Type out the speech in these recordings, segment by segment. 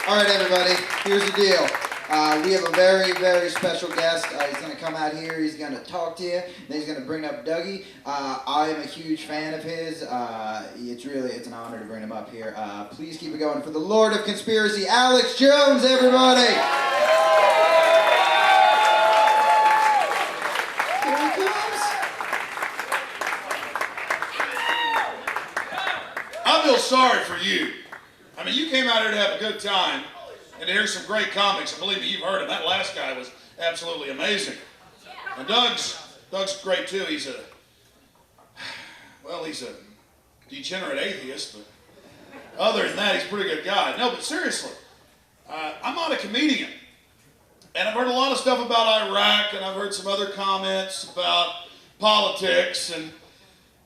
All right, everybody, here's the deal. We have a very, very special guest. He's going to come out here, he's going to talk to you, then he's going to bring up Dougie. I am a huge fan of his. It's an honor to bring him up here. Please keep it going for the Lord of Conspiracy, Alex Jones, everybody! Here he comes. I feel sorry for you. I mean, you came out here to have a good time and to hear some great comics. And believe me, you've heard him. That last guy was absolutely amazing. And Doug's great too. He's a degenerate atheist, but other than that, he's a pretty good guy. No, but seriously, I'm not a comedian. And I've heard a lot of stuff about Iraq, and I've heard some other comments about politics, and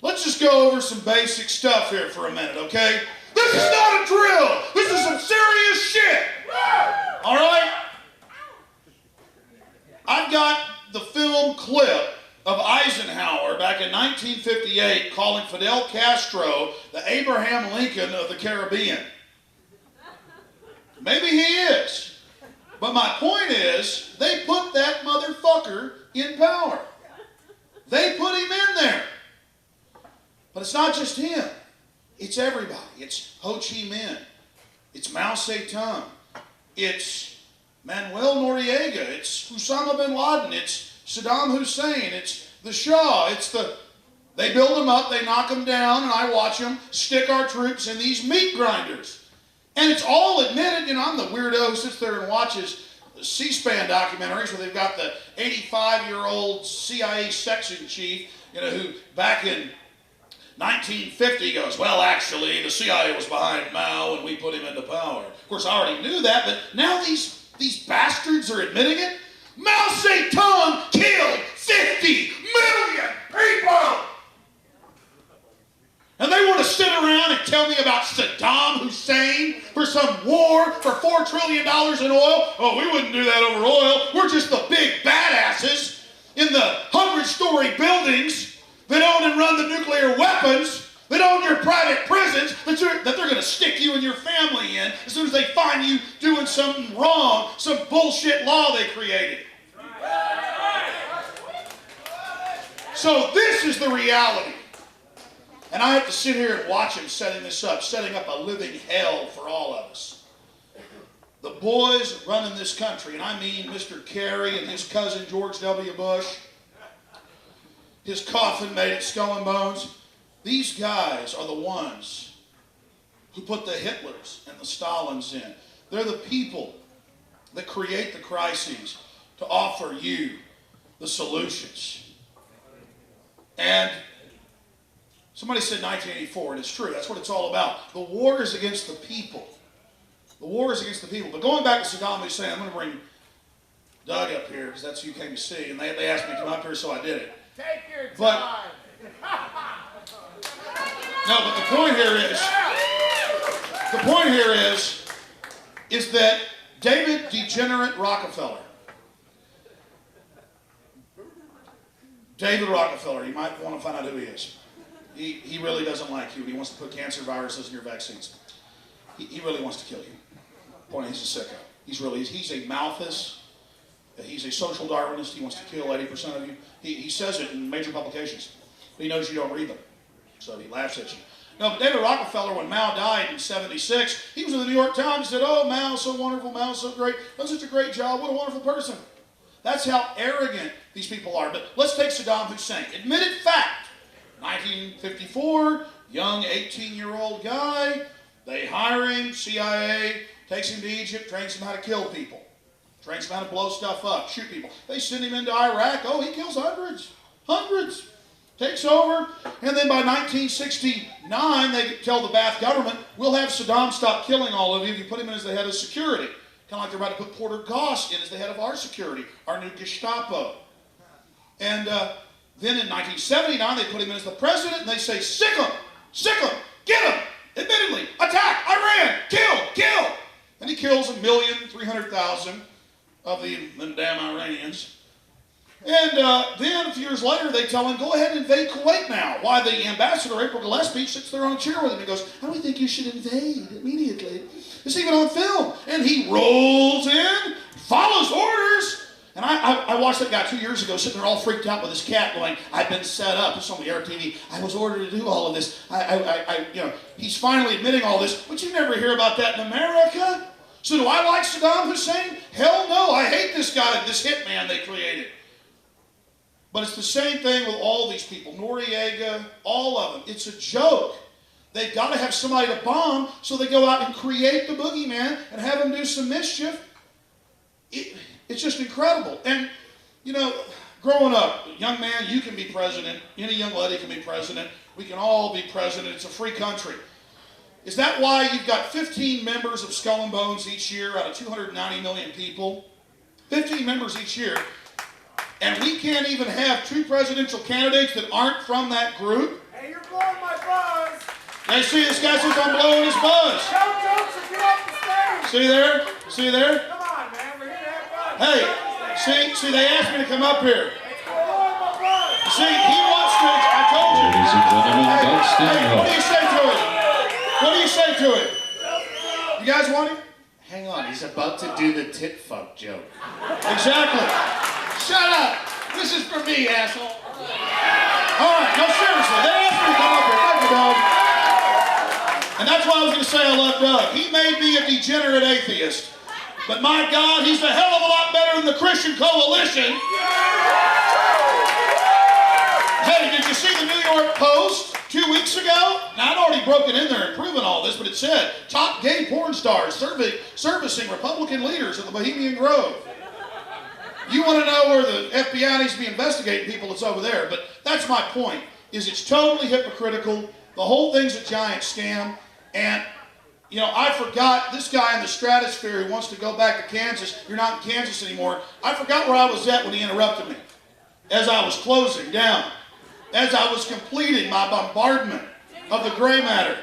let's just go over some basic stuff here for a minute, okay? This is not a drill. This is some serious shit. All right? I've got the film clip of Eisenhower back in 1958 calling Fidel Castro the Abraham Lincoln of the Caribbean. Maybe he is. But my point is, they put that motherfucker in power. They put him in there. But it's not just him. It's everybody. It's Ho Chi Minh. It's Mao Zedong. It's Manuel Noriega. It's Osama bin Laden. It's Saddam Hussein. It's the Shah. They build them up, they knock them down, and I watch them stick our troops in these meat grinders. And it's all admitted. You know, I'm the weirdo who sits there and watches C-SPAN documentaries where they've got the 85-year-old CIA section chief, you know, who back in 1950 goes, well, actually, the CIA was behind Mao and we put him into power. Of course, I already knew that, but now these bastards are admitting it. Mao Zedong killed 50 million people! And they want to sit around and tell me about Saddam Hussein for some war for $4 trillion in oil? Oh, we wouldn't do that over oil. We're just the big badasses in the 100-story buildings that own and run the nuclear weapons, that own your private prisons, that they're going to stick you and your family in as soon as they find you doing something wrong, some bullshit law they created. So this is the reality. And I have to sit here and watch him setting up a living hell for all of us. The boys running this country, and I mean Mr. Kerry and his cousin George W. Bush, his coffin made of skull and bones. These guys are the ones who put the Hitlers and the Stalins in. They're the people that create the crises to offer you the solutions. And somebody said 1984, and it's true. That's what it's all about. The war is against the people. The war is against the people. But going back to Saddam Hussein, I'm going to bring Doug up here because that's who you came to see. And they asked me to come up here, so I did it. Take your time. But the point here is that David Degenerate Rockefeller, David Rockefeller, you might want to find out who he is. He really doesn't like you. He wants to put cancer viruses in your vaccines. He really wants to kill you. Point, he's a sicko. He's a Malthus. He's a social Darwinist. He wants to kill 80% of you. He says it in major publications. But he knows you don't read them. So he laughs at you. No, but David Rockefeller, when Mao died in '76, he was in the New York Times and said, oh, Mao's so wonderful, Mao's so great, does such a great job, what a wonderful person. That's how arrogant these people are. But let's take Saddam Hussein. Admitted fact. 1954, young 18-year-old guy, they hire him, CIA, takes him to Egypt, trains him how to kill people. Trains him how to blow stuff up, shoot people. They send him into Iraq. Oh, he kills hundreds. Takes over. And then by 1969, they tell the Ba'ath government, we'll have Saddam stop killing all of you if you put him in as the head of security. Kind of like they're about to put Porter Goss in as the head of our security, our new Gestapo. And then in 1979, they put him in as the president, and they say, sick him, get him, admittedly, attack, Iran, kill. And he kills 1,300,000 of the damn Iranians. And then a few years later, they tell him, go ahead and invade Kuwait now. Why the ambassador, April Gillespie, sits there on a chair with him. He goes, how do we think you should invade immediately? It's even on film. And he rolls in, follows orders. And I watched that guy 2 years ago sitting there all freaked out with his cat going, I've been set up. It's on the air TV. I was ordered to do all of this. He's finally admitting all this. But you never hear about that in America. So do I like Saddam Hussein? Hell no. I hate this guy, this hitman they created. But it's the same thing with all these people. Noriega, all of them. It's a joke. They've got to have somebody to bomb, so they go out and create the boogeyman and have him do some mischief. It's just incredible. And, growing up, young man, you can be president. Any young lady can be president. We can all be president. It's a free country. Is that why you've got 15 members of Skull and Bones each year out of 290 million people? 15 members each year. And we can't even have two presidential candidates that aren't from that group? Hey, you're blowing my buzz. Hey, see, this guy says I'm blowing his buzz. Tell jokes and get off the stage. See there? See there? Come on, man. We're here to have fun. Hey, see, they asked me to come up here. It's blowing my buzz. See, he wants to, I told you. Ladies and gentlemen, Doug Stanhope. What do you say to it? What do you say to it? You guys want him? Hang on, he's about to do the tit fuck joke. Exactly. Shut up! This is for me, asshole. All right, no, seriously, they asked me to come up here. Thank you, Doug. And that's why I was going to say I love Doug. He may be a degenerate atheist, but my God, he's a hell of a lot better than the Christian Coalition. Hey, did you see the New York Post 2 weeks ago? Now, I'd already broken in there and proven all this, but it said, top gay porn stars servicing Republican leaders at the Bohemian Grove. You want to know where the FBI needs to be investigating people, it's over there. But that's my point, is it's totally hypocritical. The whole thing's a giant scam. And, I forgot this guy in the stratosphere who wants to go back to Kansas. You're not in Kansas anymore. I forgot where I was at when he interrupted me. As I was closing down. As I was completing my bombardment of the gray matter.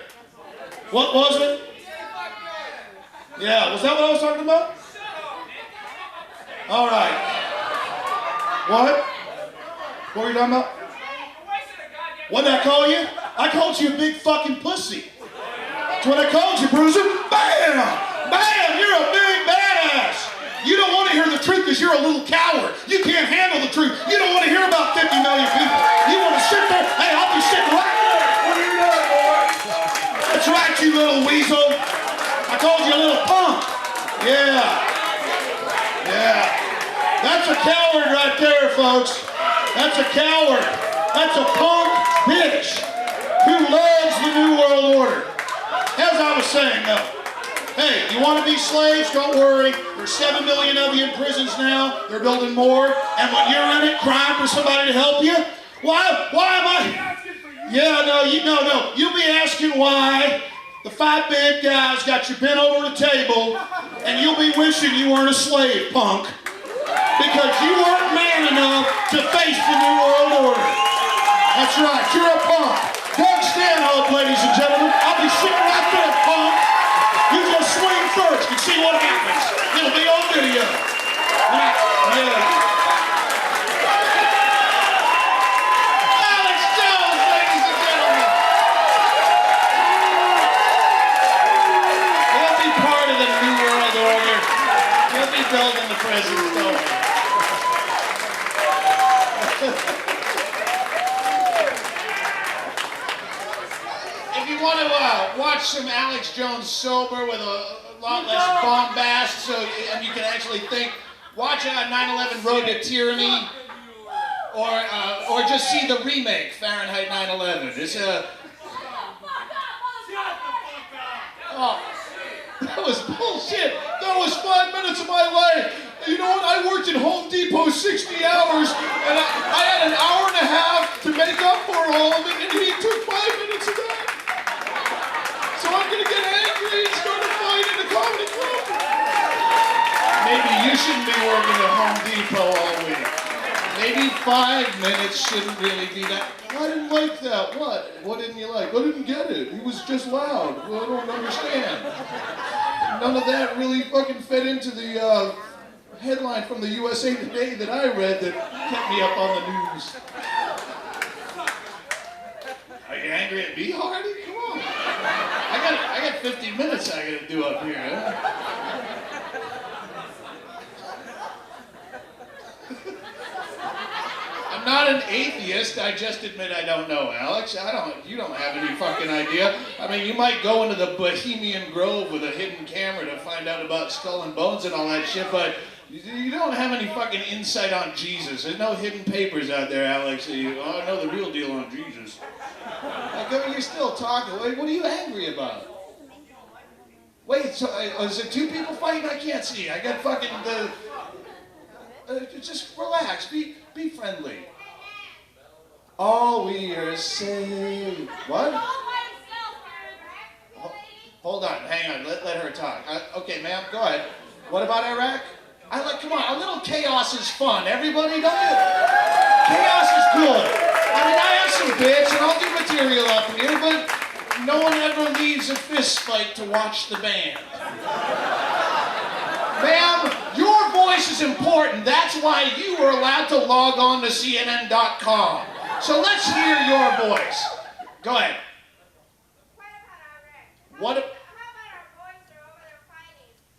What was it? Yeah, was that what I was talking about? All right. What? What were you talking about? What did I call you? I called you a big fucking pussy. That's what I called you, Bruiser. Bam! Bam! You're a big badass. You don't want to hear the truth because you're a little coward. You can't handle the truth. You don't want to hear about 50 million people. You want to sit there. Hey, I'll be sitting right there. What are you doing, boy? That's right, you little weasel. I called you a little punk. Yeah. Yeah. That's a coward right there, folks. That's a coward. That's a punk bitch who loves the New World Order. As I was saying, though, hey, you want to be slaves? Don't worry. There's 7 million of you in prisons now. They're building more. And when you're in it, crying for somebody to help you? Why am I? Yeah, no. You'll be asking why the 5 big guys got you bent over the table, and you'll be wishing you weren't a slave, punk. Because you weren't man enough to face the New World Order. That's right, you're a punk. Doug Stanhope, ladies and gentlemen. I'll be sitting right there, punk. You just swing first and see what happens. It'll be on video. Yeah. Alex Jones, ladies and gentlemen. He'll be part of the New World Order. He'll be building the president's building. If you want to watch some Alex Jones sober with a lot less bombast, and you can actually think, watch 9/11 Road to Tyranny, or just see the remake Fahrenheit 9/11. It's oh, that was bullshit. That was 5 minutes of my life. You know what? I worked at Home Depot 60 hours, and I had an hour and a half to make up for all of it, and he took 5 minutes of that. So I'm going to get angry and start a fight in the comedy club. Maybe you shouldn't be working at Home Depot all week. Maybe 5 minutes shouldn't really be that. I didn't like that. What? What didn't you like? I didn't get it. He was just loud. Well, I don't understand. None of that really fucking fed into the headline from the USA Today that I read that kept me up on the news. Are you angry at me, Hardy? Come on. I I got 15 minutes I gotta do up here, huh? I'm not an atheist. I just admit I don't know, Alex. You don't have any fucking idea. I mean, you might go into the Bohemian Grove with a hidden camera to find out about Skull and Bones and all that shit, but you don't have any fucking insight on Jesus. There's no hidden papers out there, Alex. I know the real deal on Jesus. Like, I mean, you're still talking. What are you angry about? Wait, so is it two people fighting? I can't see. I got fucking the... just relax. Be friendly. All we are saying... What? Hold on. Hang on. Let her talk. Okay, ma'am. Go ahead. What about Iraq? Come on. A little chaos is fun. Everybody, don't you? Chaos is good. I mean, I have some bits, and I'll do material up here, but no one ever leaves a fist fight to watch the band. Ma'am, your voice is important. That's why you were allowed to log on to CNN.com. So let's hear your voice. Go ahead. What?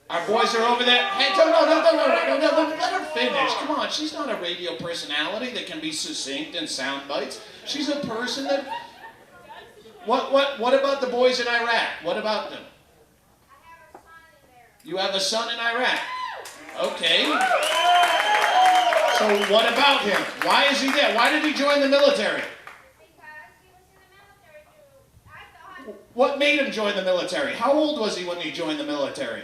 Our boys are over there. Hey, no, let her finish. Come on, she's not a radio personality that can be succinct and sound bites. She's a person that... What about the boys in Iraq? What about them? You have a son in Iraq. Okay. So what about him? Why is he there? Why did he join the military? What made him join the military? How old was he when he joined the military?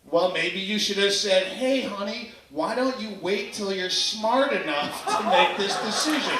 Well, maybe you should have said, hey, honey, why don't you wait till you're smart enough to make this decision?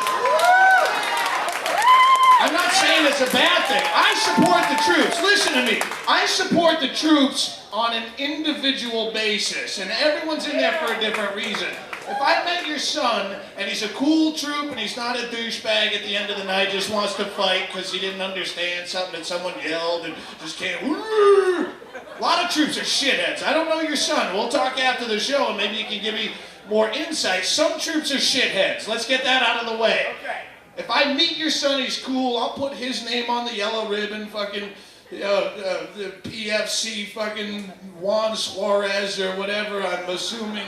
I'm not saying it's a bad thing. I support the troops. Listen to me. I support the troops on an individual basis, and everyone's in there for a different reason. If I met your son, and he's a cool troop, and he's not a douchebag at the end of the night, just wants to fight because he didn't understand something that someone yelled and just can't... A lot of troops are shitheads. I don't know your son. We'll talk after the show, and maybe you can give me more insight. Some troops are shitheads. Let's get that out of the way. Okay. If I meet your son, he's cool, I'll put his name on the yellow ribbon, fucking... the PFC fucking Juan Suarez or whatever, I'm assuming,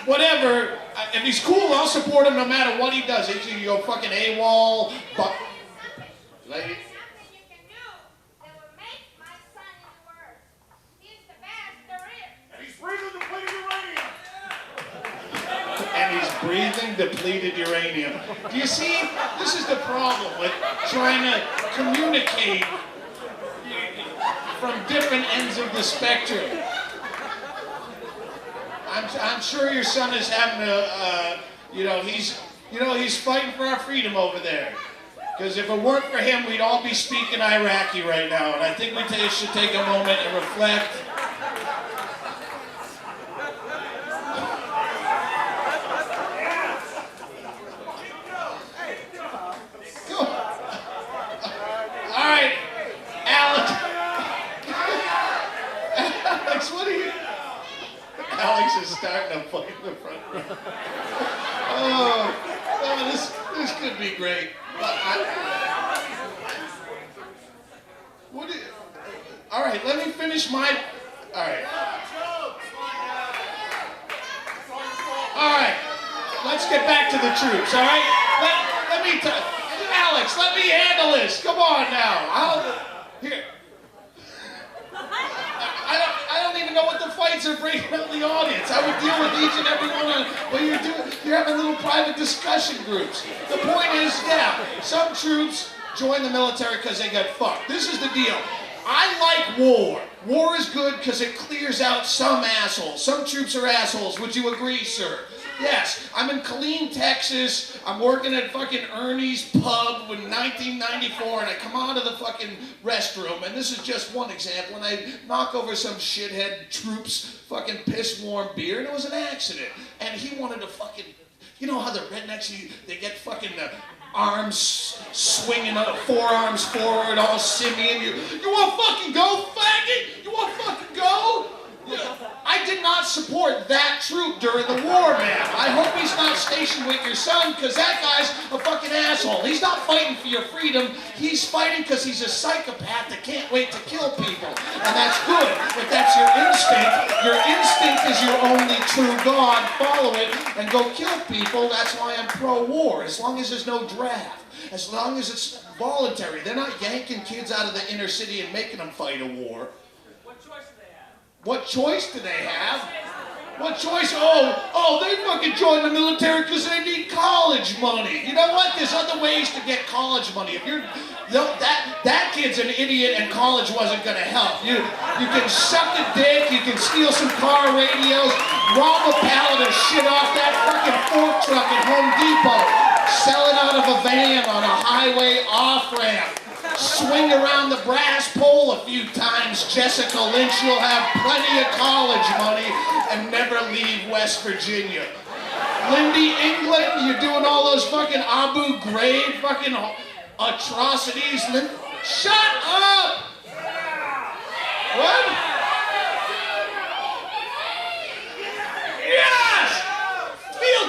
whatever. If he's cool, I'll support him no matter what he does. He's gonna go fucking AWOL, but... Lady? And he's breathing depleted uranium. Do you see? This is the problem with trying to communicate from different ends of the spectrum. I'm sure your son is having he's fighting for our freedom over there. Because if it weren't for him, we'd all be speaking Iraqi right now. And I think we should take a moment and reflect. Alex is starting to fight in the front row. Oh, this could be great. All right, let me finish my... All right. All right, let's get back to the troops, all right? Let me... Alex, let me handle this. Come on now. Here. I don't even know what the fights are bringing out in the audience. I would deal with each and every one of them. You're having little private discussion groups. The point is, yeah, some troops join the military because they got fucked. This is the deal. I like war. War is good because it clears out some assholes. Some troops are assholes. Would you agree, sir? Yes, I'm in Killeen, Texas. I'm working at fucking Ernie's Pub in 1994, and I come out of the fucking restroom, and this is just one example, and I knock over some shithead troop's fucking piss-warm beer, and it was an accident. And he wanted to fucking, you know how the rednecks, they get fucking arms swinging up, forearms forward, all simian. You want to fucking go, faggot? You want to fucking go? I did not support that troop during the war, man. I hope he's not stationed with your son, because that guy's a fucking asshole. He's not fighting for your freedom. He's fighting because he's a psychopath that can't wait to kill people. And that's good, if that's your instinct. Your instinct is your only true God. Follow it and go kill people. That's why I'm pro-war, as long as there's no draft. As long as it's voluntary. They're not yanking kids out of the inner city and making them fight a war. What choice do they have? What choice do they have? What choice? Oh, they fucking joined the military because they need college money. You know what? There's other ways to get college money. If you're that kid's an idiot and college wasn't gonna help. You can suck a dick, you can steal some car radios, rob a pallet of shit off that fucking fork truck at Home Depot, sell it out of a van on a highway off-ramp. Swing around the brass pole a few times, Jessica Lynch. You'll have plenty of college money and never leave West Virginia. Lindy England, you're doing all those fucking Abu Ghraib fucking atrocities. Shut up! What? Yes!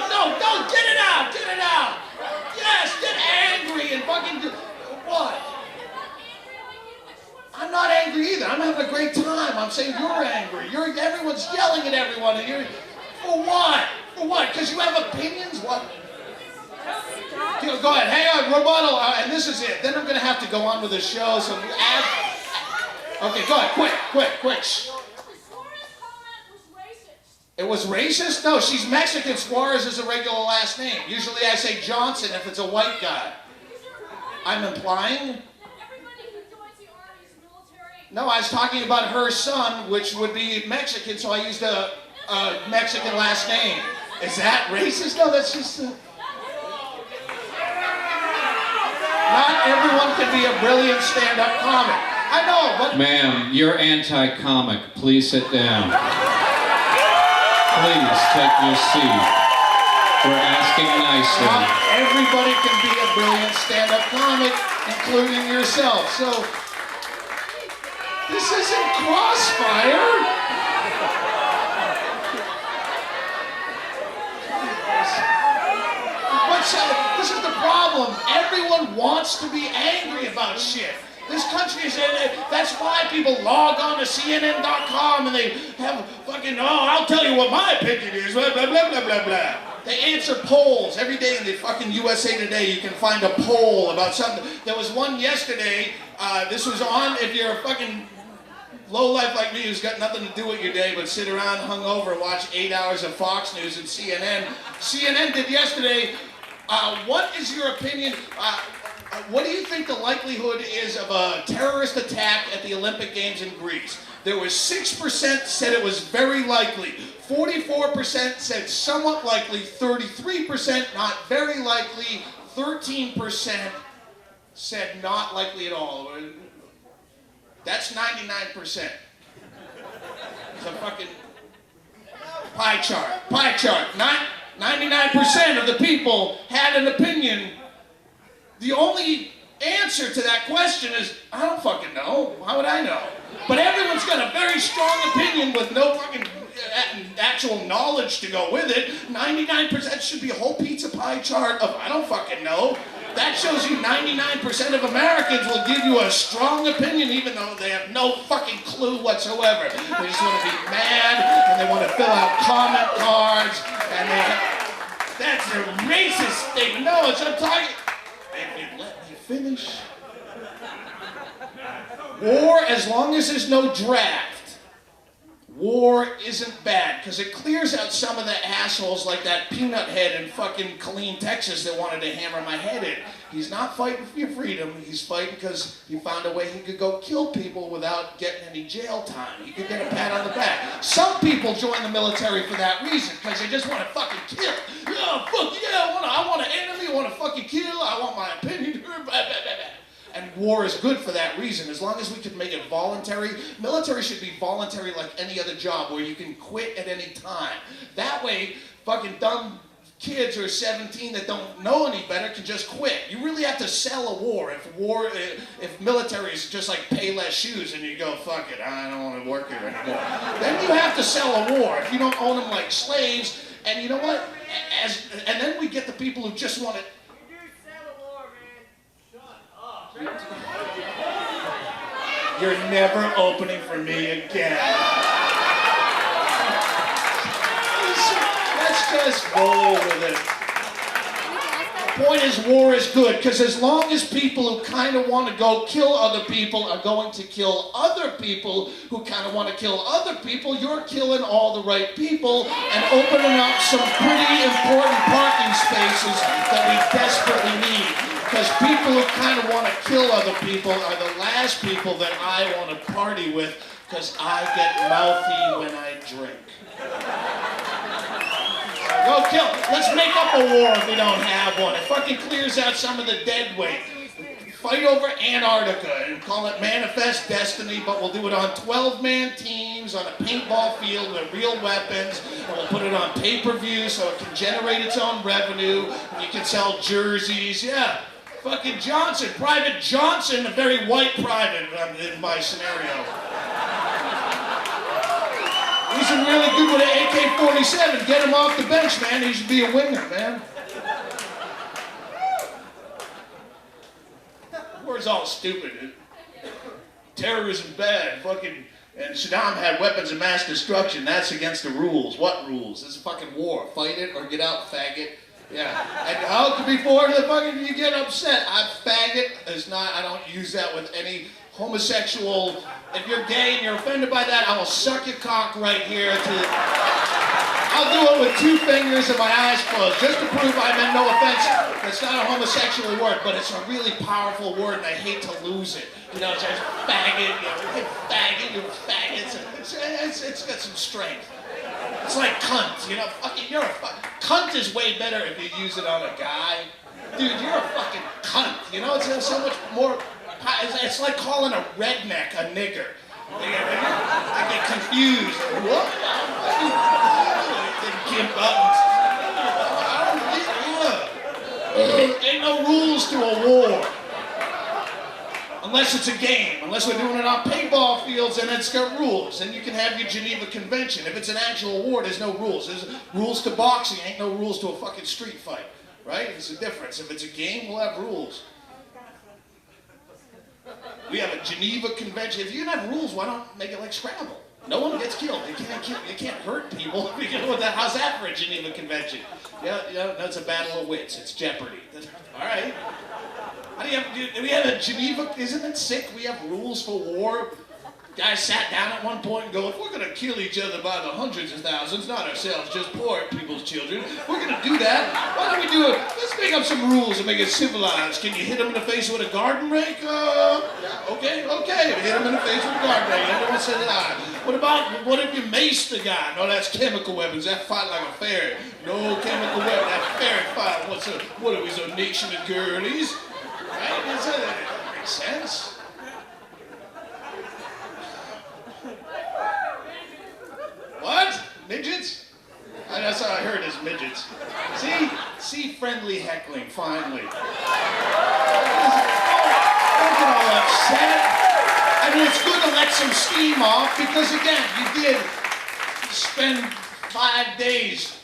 No, get it out! Get it out! Yes, get angry and fucking do... What? I'm not angry either. I'm having a great time. I'm saying you're angry. Everyone's yelling at everyone. And you're, for what? For what? Because you have opinions? What? Go ahead. Hang on. Rebuttal. And this is it. Then I'm going to have to go on with the show. So add. Okay, go ahead. Quick. Shh. It was racist? No, she's Mexican. Suarez is a regular last name. Usually I say Johnson if it's a white guy. I'm implying? No, I was talking about her son, which would be Mexican, so I used a Mexican last name. Is that racist? No, that's just... Not everyone can be a brilliant stand-up comic. I know, but... Ma'am, you're anti-comic. Please sit down. Please take your seat. We're asking nicely. Not everybody can be a brilliant stand-up comic, including yourself. So... This isn't Crossfire. This is the problem. Everyone wants to be angry about shit. This country is in it. That's why people log on to CNN.com and they have fucking, I'll tell you what my opinion is, blah, blah, blah, blah, blah, blah. They answer polls. Every day in the fucking USA Today, you can find a poll about something. There was one yesterday, this was on, if you're a fucking lowlife like me who's got nothing to do with your day but sit around hungover and watch 8 hours of Fox News and CNN. CNN did yesterday, what is your opinion, what do you think the likelihood is of a terrorist attack at the Olympic Games in Greece? There was 6% said it was very likely, 44% said somewhat likely, 33% not very likely, 13% said not likely at all. That's 99%. It's a fucking pie chart. Not 99% of the people had an opinion. The only answer to that question is, I don't fucking know. How would I know? But everyone's got a very strong opinion with no fucking actual knowledge to go with it. 99% should be a whole pizza pie chart of I don't fucking know. That shows you 99% of Americans will give you a strong opinion even though they have no fucking clue whatsoever. They just want to be mad and they want to fill out comment cards and that's a racist thing. No, it's I'm talking. If you let me finish. War, as long as there's no draft, war isn't bad, because it clears out some of the assholes like that peanut head in fucking Killeen, Texas that wanted to hammer my head in. He's not fighting for your freedom, he's fighting because he found a way he could go kill people without getting any jail time. He could get a pat on the back. Some people join the military for that reason, because they just want to fucking kill. Yeah, fuck yeah, I want an enemy, I want to fucking kill, I want my opinion. And war is good for that reason. As long as we can make it voluntary, military should be voluntary like any other job where you can quit at any time. That way, fucking dumb kids who are 17 that don't know any better can just quit. You really have to sell a war. If military is just like pay less shoes and you go, fuck it, I don't want to work here anymore. Then you have to sell a war. If you don't own them like slaves, and you know what? And then we get the people who just want to. You do sell a war, man. Shut up. You're never opening for me again. Let's just roll with it. The point is, war is good, because as long as people who kind of want to go kill other people are going to kill other people who kind of want to kill other people, you're killing all the right people and opening up some pretty important parking spaces that we desperately need. Because people who kind of want to kill other people are the last people that I want to party with, because I get mouthy when I drink. Go kill. Let's make up a war if we don't have one. It fucking clears out some of the dead weight. Fight over Antarctica and call it Manifest Destiny, but we'll do it on 12-man teams on a paintball field with real weapons, and we'll put it on pay-per-view so it can generate its own revenue, and you can sell jerseys. Yeah, fucking Johnson, Private Johnson, a very white private in my scenario. He's really good with an AK-47. Get him off the bench, man. He should be a winger, man. War's all stupid. Terrorism bad. Fucking. And Saddam had weapons of mass destruction. That's against the rules. What rules? This is a fucking war. Fight it or get out, faggot. Yeah. And how could before the fucking you get upset? Faggot is not. I don't use that with any homosexual. If you're gay and you're offended by that, I will suck your cock right here. I'll do it with 2 fingers and my eyes closed, just to prove I meant no offense. It's not a homosexual word, but it's a really powerful word, and I hate to lose it. You know, it's just faggot, you know, hey, faggot, you're faggots. It's got some strength. It's like cunt, you know, fucking, you're a cunt is way better if you use it on a guy. Dude, you're a fucking cunt, you know, it's so much more. It's like calling a redneck a nigger. They get confused. What? They give up. Ain't no rules to a war. Unless it's a game. Unless we're doing it on paintball fields and it's got rules. And you can have your Geneva Convention. If it's an actual war, there's no rules. There's rules to boxing. Ain't no rules to a fucking street fight. Right? There's a difference. If it's a game, we'll have rules. We have a Geneva Convention. If you can have rules, why not make it like Scrabble? No one gets killed. You can't hurt people. How's that for a Geneva Convention? Yeah, that's a battle of wits. It's Jeopardy. All right. How do we have a Geneva? Isn't it sick? We have rules for war. Guys sat down at one point and go, if we're going to kill each other by the hundreds of thousands, not ourselves, just poor people's children, we're going to do that. Why don't we do it? Let's make up some rules and make it civilized. Can you hit them in the face with a garden rake? Okay. Hit him in the face with a garden rake. Everyone said that. What if you mace the guy? No, that's chemical weapons. That fight like a ferret. No chemical weapon. That ferret fight. What are we, so nation of girlies? Right? That makes sense. What? Midgets? That's what I heard is midgets. See friendly heckling, finally. Don't get all upset. I mean, it's good to let some steam off because, again, you did spend 5 days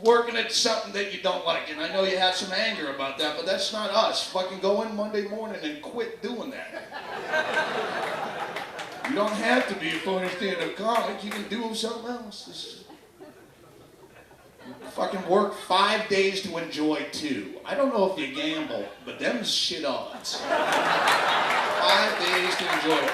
working at something that you don't like. And I know you have some anger about that, but that's not us. Fucking go in Monday morning and quit doing that. You don't have to be a funny stand-up comic. You can do something else. You fucking work 5 days to enjoy 2. I don't know if you gamble, but them's shit odds. 5 days to enjoy 2.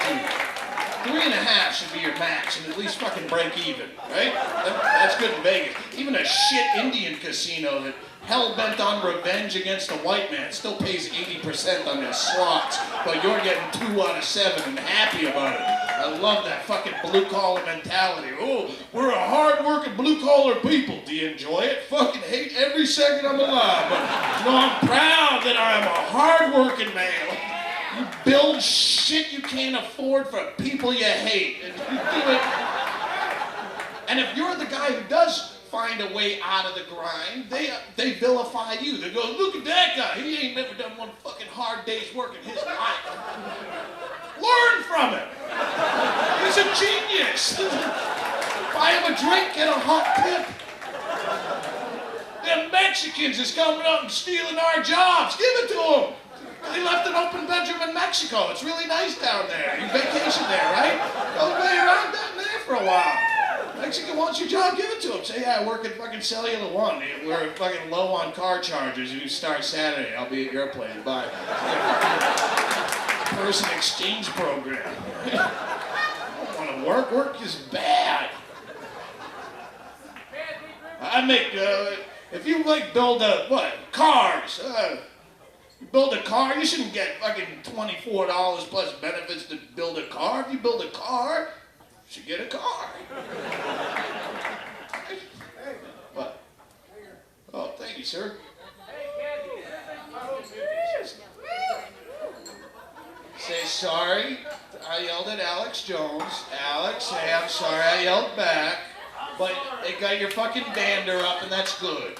3.5 should be your max, and at least fucking break even, right? That's good in Vegas. Even a shit Indian casino that hell-bent on revenge against a white man still pays 80% on their slots, but you're getting 2 out of 7 and happy about it. I love that fucking blue-collar mentality. Oh, we're a hard-working blue-collar people. Do you enjoy it? Fucking hate every second I'm alive, but I'm proud that I am a hard-working man. You build shit you can't afford for people you hate, and you do it. And if you're the guy who does find a way out of the grind, they vilify you. They go, look at that guy. He ain't never done one fucking hard day's work in his life. Learn from him. He's a genius. Buy him a drink, get a hot tip. Them Mexicans is coming up and stealing our jobs. Give it to them. They left an open bedroom in Mexico. It's really nice down there. You vacation there, right? Go play around down there for a while. Mexican wants your job, give it to him. Say, yeah, I work at fucking Cellular One. We're fucking low on car charges. You start Saturday. I'll be at your place. Bye. Person exchange program. I don't want to work. Work is bad. I make, if you like build cars. You build a car, you shouldn't get fucking $24 plus benefits to build a car. If you build a car, you should get a car. What? Oh, thank you, sir. Say sorry. I yelled at Alex Jones. Alex, say I'm sorry I yelled back. But they got your fucking dander up and that's good.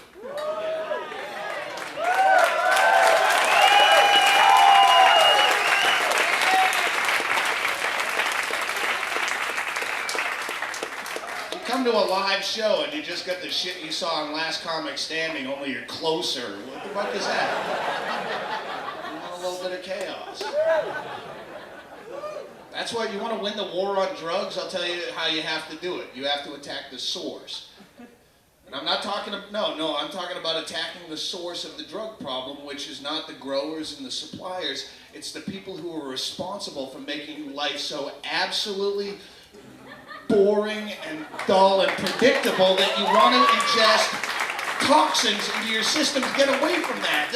Come to a live show and you just got the shit you saw on Last Comic Standing, only you're closer. What the fuck is that? You want a little bit of chaos. That's why you want to win the war on drugs. I'll tell you how you have to do it. You have to attack the source. And I'm not talking I'm talking about attacking the source of the drug problem, which is not the growers and the suppliers. It's the people who are responsible for making life so absolutely boring and dull and predictable that you want to ingest toxins into your system to get away from that.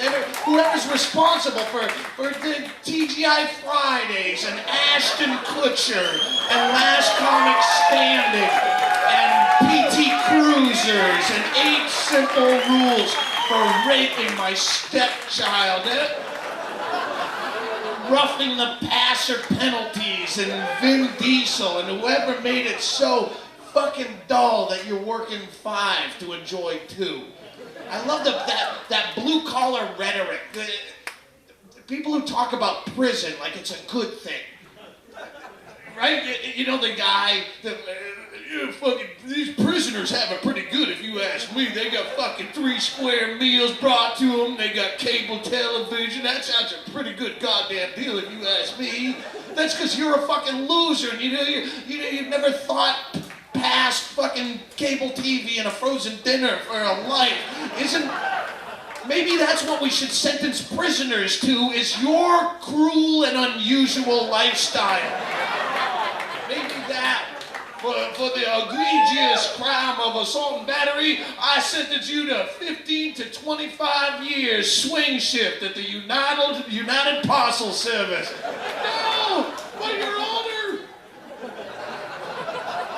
Whoever's responsible for the TGI Fridays and Ashton Kutcher and Last Comic Standing and PT Cruisers and 8 Simple Rules for raping my stepchild. Roughing the passer penalties and Vin Diesel and whoever made it so fucking dull that you're working 5 to enjoy 2. I love that blue collar rhetoric. The people who talk about prison like it's a good thing. Right? You know the guy, these prisoners have it pretty good if you ask me. They got fucking 3 square meals brought to them. They got cable television. That sounds a pretty good goddamn deal if you ask me. That's because you're a fucking loser and you've never thought past fucking cable TV and a frozen dinner for a life. Maybe that's what we should sentence prisoners to, is your cruel and unusual lifestyle. Maybe that. For the egregious crime of assault and battery, I sentence you to 15 to 25 years swing shift at the United Parcel Service. No, but Your Honor,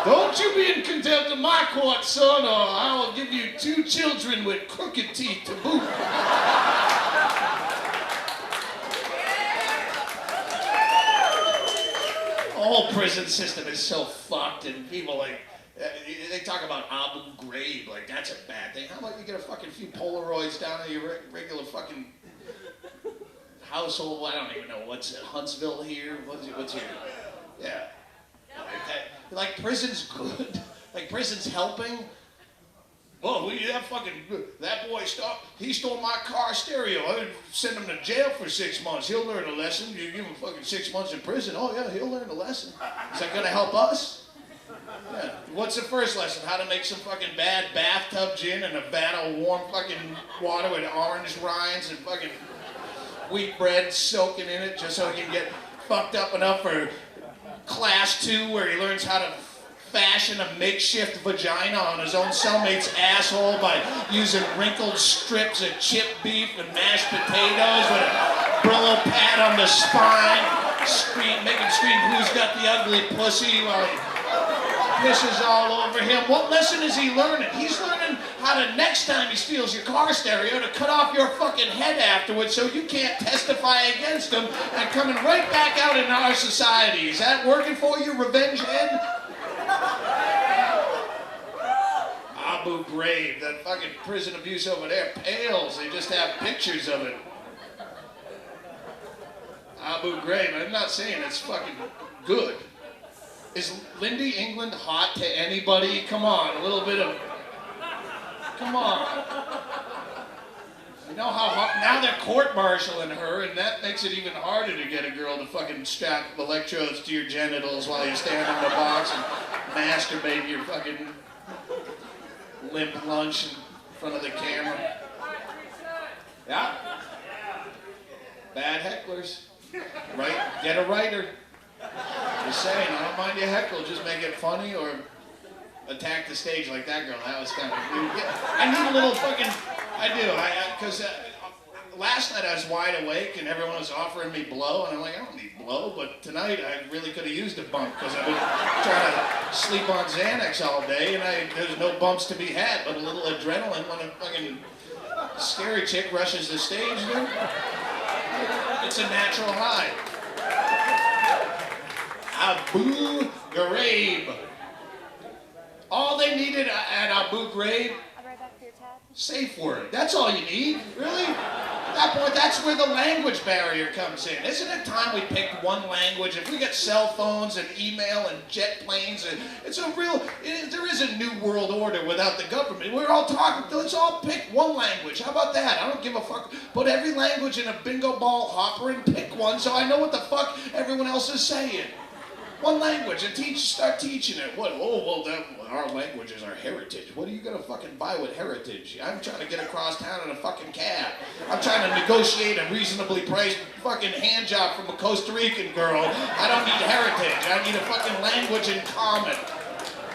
don't you be in contempt of my court, son, or I will give you 2 children with crooked teeth to boot. The whole prison system is so fucked, and people they talk about Abu Ghraib like that's a bad thing. How about you get a fucking few Polaroids down in your regular fucking household? I don't even know, what's it, Huntsville here? What's here? Yeah. Like prison's good. Like prison's helping. Oh, that boy he stole my car stereo. I would send him to jail for 6 months. He'll learn a lesson. You give him fucking 6 months in prison. Oh yeah, he'll learn a lesson. Is that gonna help us? Yeah. What's the first lesson? How to make some fucking bad bathtub gin and a vat of warm fucking water with orange rinds and fucking wheat bread soaking in it just so he can get fucked up enough for class 2 where he learns how to fashion a makeshift vagina on his own cellmate's asshole by using wrinkled strips of chipped beef and mashed potatoes with a Brillo pad on the spine, making scream who's got the ugly pussy while he pisses all over him. What lesson is he learning? He's learning how to, next time he steals your car stereo, to cut off your fucking head afterwards so you can't testify against him and coming right back out in our society. Is that working for you, revenge head? Abu Ghraib. That fucking prison abuse over there pales. They just have pictures of it. Abu Ghraib, I'm not saying it's fucking good. Is Lindy England hot to anybody? Come on, a little bit of... Come on. You know how hot... Now they're court-martialing her, and that makes it even harder to get a girl to fucking strap electrodes to your genitals while you stand in the box and masturbate your fucking limp lunch in front of the camera. Yeah. Bad hecklers. Right? Get a writer. Just saying, I don't mind you heckle, just make it funny or attack the stage like that girl. That was kind of weird. I need a little fucking... I do. Because last night I was wide awake and everyone was offering me blow, and I'm like, I don't need blow, but tonight I really could have used a bump because I've been trying to sleep on Xanax all day, and there's no bumps to be had, but a little adrenaline when a fucking scary chick rushes the stage, dude. It's a natural high. Abu Ghraib. All they needed at Abu Ghraib, safe word. That's all you need, really? At that point, that's where the language barrier comes in. Isn't it time we picked one language? If we get cell phones and email and jet planes, there is a new world order without the government. We're all talking, let's all pick one language. How about that? I don't give a fuck. Put every language in a bingo ball hopper and pick one so I know what the fuck everyone else is saying. One language and start teaching it. What? Oh, well, our language is our heritage. What are you gonna fucking buy with heritage? I'm trying to get across town in a fucking cab. I'm trying to negotiate a reasonably priced fucking hand job from a Costa Rican girl. I don't need heritage. I need a fucking language in common.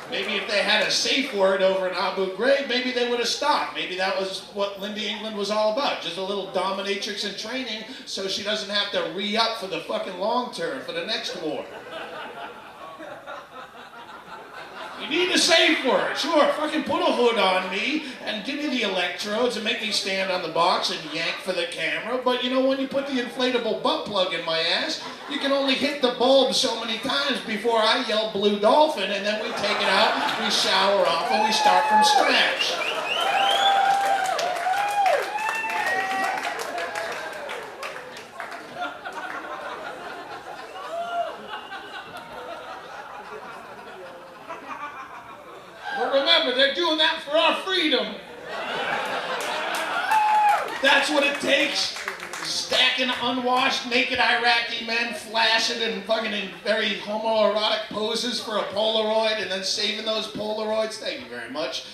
Maybe if they had a safe word over in Abu Ghraib, maybe they would have stopped. Maybe that was what Lindy England was all about. Just a little dominatrix in training so she doesn't have to re-up for the fucking long term, for the next war. You need a safe word. Sure, fucking put a hood on me and give me the electrodes and make me stand on the box and yank for the camera. But you know, when you put the inflatable butt plug in my ass, you can only hit the bulb so many times before I yell Blue Dolphin, and then we take it out, we shower off, and we start from scratch. But remember, they're doing that for our freedom. That's what it takes. Stacking unwashed, naked Iraqi men, flashing and fucking in very homoerotic poses for a Polaroid, and then saving those Polaroids, thank you very much,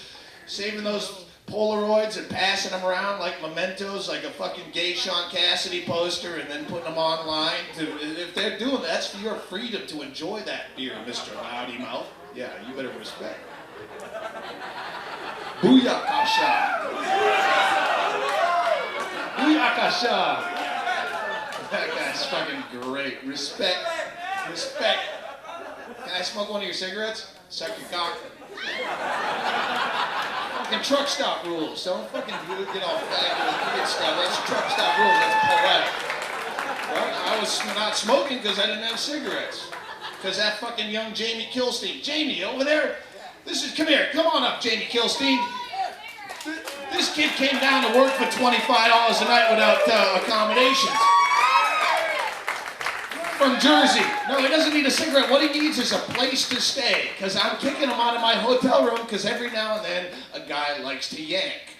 saving those Polaroids and passing them around like mementos, like a fucking gay Sean Cassidy poster, and then putting them online. If they're doing that, that's for your freedom to enjoy that beer, Mr. Loudymouth. Yeah, you better respect. Booyakasha. Booyakasha. That guy's fucking great. Respect. Respect. Can I smoke one of your cigarettes? Suck your cock. Fucking truck stop rules. Don't fucking get all faggot with kid stuff. That's truck stop rules. That's polite. Well, I was not smoking because I didn't have cigarettes. Because that fucking young Jamie Kilstein. Jamie, over there. Come here, come on up, Jamie Kilstein. This kid came down to work for $25 a night without accommodations. From Jersey. No, he doesn't need a cigarette. What he needs is a place to stay. Because I'm kicking him out of my hotel room because every now and then a guy likes to yank.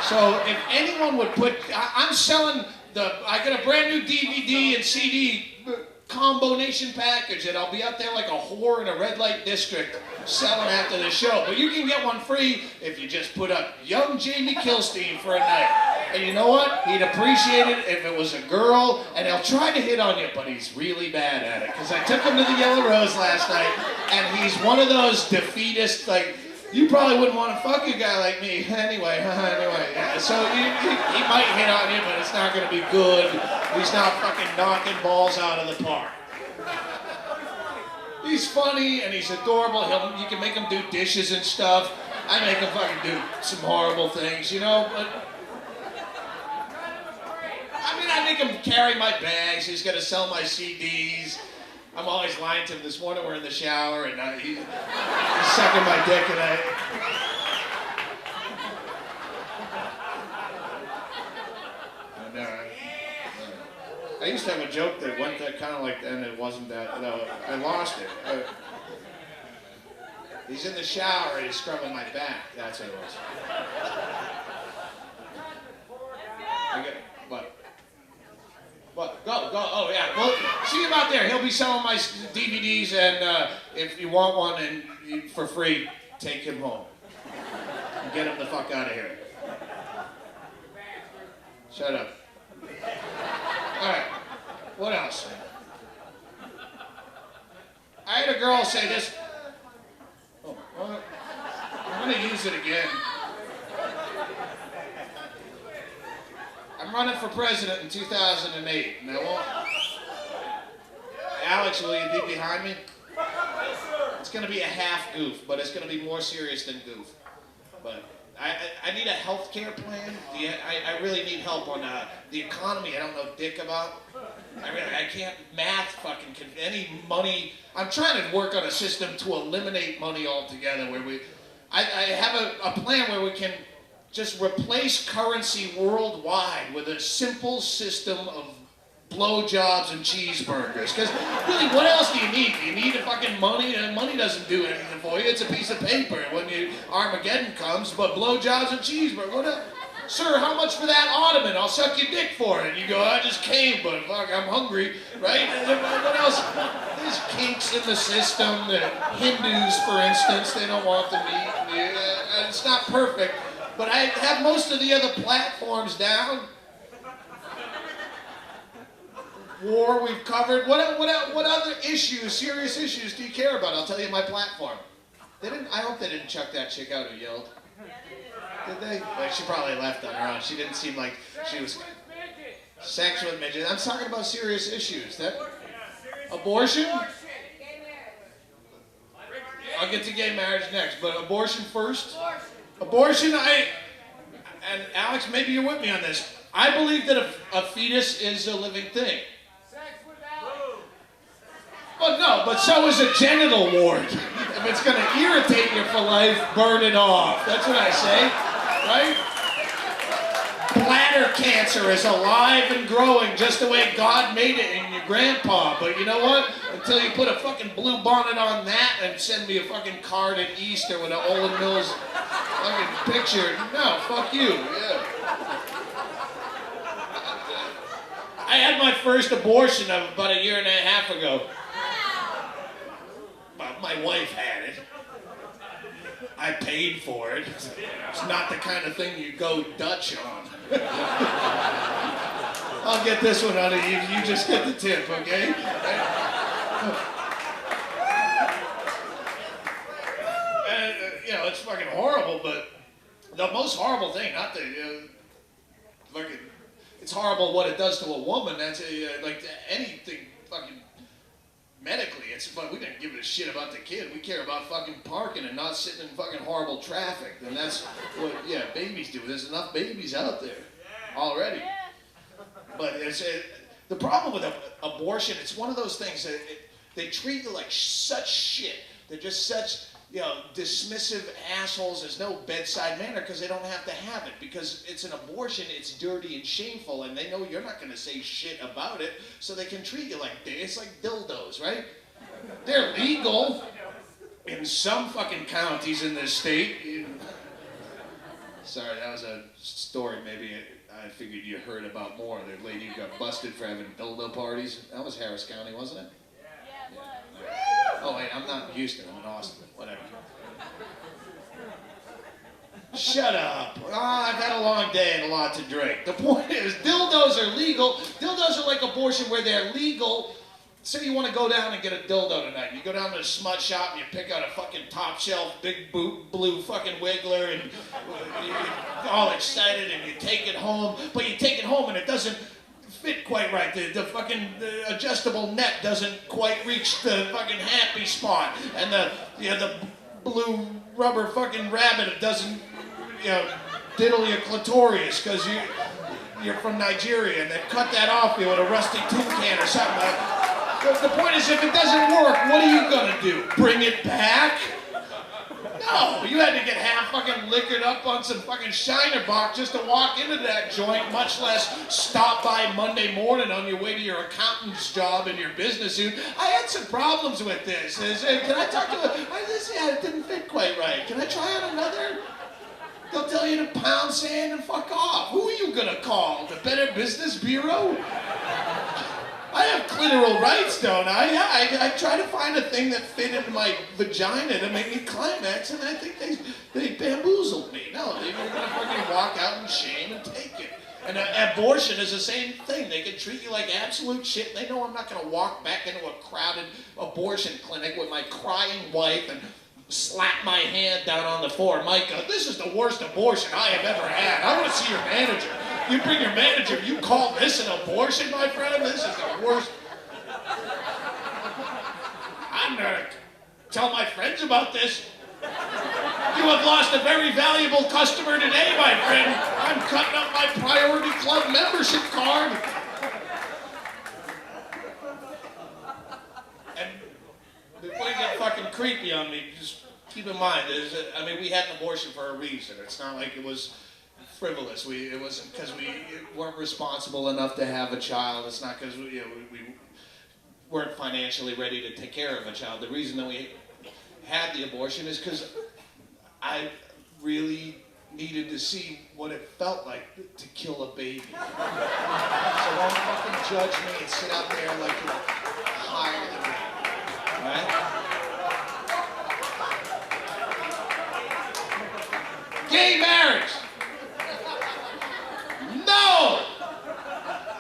So if anyone would I'm selling I got a brand new DVD and CD combination package, and I'll be out there like a whore in a red light district selling after the show. But you can get one free if you just put up young Jamie Kilstein for a night. And you know what? He'd appreciate it if it was a girl, and he'll try to hit on you, but he's really bad at it. Because I took him to the Yellow Rose last night, and he's one of those defeatist, like, you probably wouldn't want to fuck a guy like me. Anyway. Yeah. So he might hit on you, but it's not going to be good. He's not fucking knocking balls out of the park. He's funny and he's adorable. You can make him do dishes and stuff. I make him fucking do some horrible things, you know. But I make him carry my bags. He's going to sell my CDs. I'm always lying to him. This morning we're in the shower and he's sucking my dick, and I used to have a joke that went that kind of like, and it wasn't that. No, I lost it. He's in the shower and he's scrubbing my back. That's what it was. What? What? Go. Oh, yeah. Well, see him out there. He'll be selling my DVDs, and if you want one for free, take him home. And get him the fuck out of here. Shut up. All right. What else? I had a girl say this. Oh, well, I'm going to use it again. I'm running for president in 2008, and I won't. Alex, will you be behind me? It's going to be a half goof, but it's going to be more serious than goof. But I need a health care plan. I really need help on the economy. I don't know dick about. I can't math fucking any money. I'm trying to work on a system to eliminate money altogether. Where I have a plan where we can just replace currency worldwide with a simple system of blowjobs and cheeseburgers. Because really, what else do you need? Do you need a fucking money? And money doesn't do anything for you. It's a piece of paper when Armageddon comes. But blowjobs and cheeseburgers. What else? Sir, how much for that ottoman? I'll suck your dick for it. You go, I just came, but fuck, I'm hungry, right? What else? There's kinks in the system. The Hindus, for instance, they don't want the meat. It's not perfect, but I have most of the other platforms down. War we've covered. What other issues, serious issues, do you care about? I'll tell you my platform. I hope they didn't chuck that chick out who yelled. Did they? Like, she probably left on her own. She didn't seem like she was sex with midgets. I'm talking about serious issues. Abortion? I'll get to gay marriage next, but abortion first? Abortion, and Alex, maybe you're with me on this. I believe that a fetus is a living thing. Well, no, but so is a genital wart. If it's going to irritate you for life, burn it off. That's what I say, right? Bladder cancer is alive and growing just the way God made it in your grandpa. But you know what? Until you put a fucking blue bonnet on that and send me a fucking card at Easter with an Olin Mills fucking picture, no, fuck you. Yeah. I had my first abortion about a year and a half ago. My wife had it. I paid for it. It's not the kind of thing you go Dutch on. I'll get this one out of you. You just get the tip, okay? You know, it's fucking horrible, but the most horrible thing, not the fucking, it's horrible what it does to a woman. That's like anything fucking. Medically, but we didn't give a shit about the kid. We care about fucking parking and not sitting in fucking horrible traffic. And that's what, babies do. There's enough babies out there already. But the problem with abortion, it's one of those things that they treat you like such shit. They're just such, dismissive assholes. There's no bedside manner because they don't have to have it. Because it's an abortion, it's dirty and shameful, and they know you're not going to say shit about it, so they can treat you like it's like dildos, right? They're legal in some fucking counties in this state. Sorry, that was a story maybe I figured you heard about more. The lady who got busted for having dildo parties. That was Harris County, wasn't it? Yeah, it was. Oh, wait, I'm not in Houston, I'm in Austin. Whatever. Shut up. I've had a long day and a lot to drink. The point is, dildos are legal. Dildos are like abortion where they're legal. Say you want to go down and get a dildo tonight. You go down to the smut shop and you pick out a fucking top shelf, big blue fucking wiggler and you're all excited and you take it home. But you take it home and it doesn't fit quite right. The adjustable neck doesn't quite reach the fucking happy spot. And the blue rubber fucking rabbit doesn't, diddle your clitoris because you're from Nigeria and they've cut that off you with a rusty tin can or something. The point is, if it doesn't work, what are you gonna do? Bring it back? No, you had to get half fucking liquored up on some fucking Shiner box just to walk into that joint, much less stop by Monday morning on your way to your accountant's job in your business suit. I had some problems with this. Can I talk to it didn't fit quite right. Can I try on another? They'll tell you to pound sand and fuck off. Who are you gonna call? The Better Business Bureau? I have clitoral rights, don't I? Yeah, I try to find a thing that fit into my vagina to make me climax, and I think they bamboozled me. No, they're gonna fucking walk out in shame and take it. And abortion is the same thing. They can treat you like absolute shit. They know I'm not gonna walk back into a crowded abortion clinic with my crying wife and slap my hand down on the floor. Micah, this is the worst abortion I have ever had. I want to see your manager. You bring your manager, you call this an abortion, my friend? This is the worst. I'm gonna tell my friends about this. You have lost a very valuable customer today, my friend. I'm cutting up my Priority Club membership card. And before you get fucking creepy on me, just keep in mind, we had an abortion for a reason. It's not like it was frivolous. It wasn't because we weren't responsible enough to have a child. It's not because we weren't financially ready to take care of a child. The reason that we had the abortion is because I really needed to see what it felt like to kill a baby. So don't fucking judge me and sit out there like you're higher than me, right? Gay marriage. No!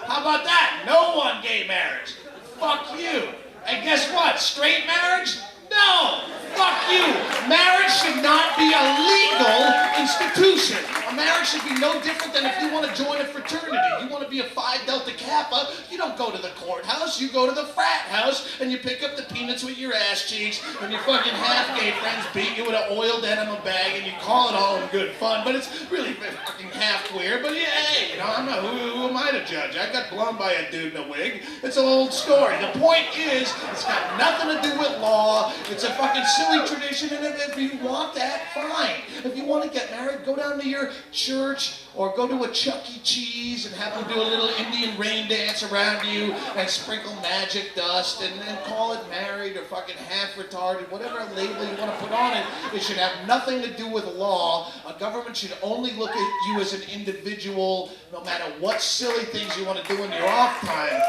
How about that? No one gay marriage. Fuck you. And guess what? Straight marriage? No! Fuck you! Marriage should not be a legal institution. A marriage should be no different than if you want to join a fraternity. You want to be a Phi Delta Kappa, you don't go to the courthouse, you go to the frat house and you pick up the peanuts with your ass cheeks and your fucking half-gay friends beat you with an oiled enema bag and you call it all in good fun, but it's really fucking half-queer. But yeah, hey, I'm not, who am I to judge? I got blown by a dude in a wig. It's an old story. The point is, it's got nothing to do with law. It's a fucking silly tradition, and if you want that, fine. If you want to get married, go down to your church or go to a Chuck E. Cheese and have them do a little Indian rain dance around you and sprinkle magic dust and then call it married or fucking half retarded, whatever label you want to put on it. It should have nothing to do with law. A government should only look at you as an individual, no matter what silly things you want to do in your off time.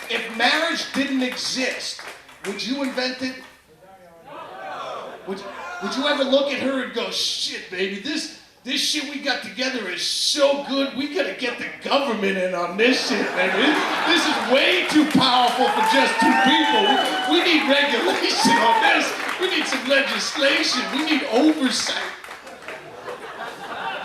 If marriage didn't exist, would you invent it? Would you ever look at her and go, shit, baby, this shit we got together is so good, we gotta get the government in on this shit, baby. This is way too powerful for just two people. We need regulation on this. We need some legislation. We need oversight.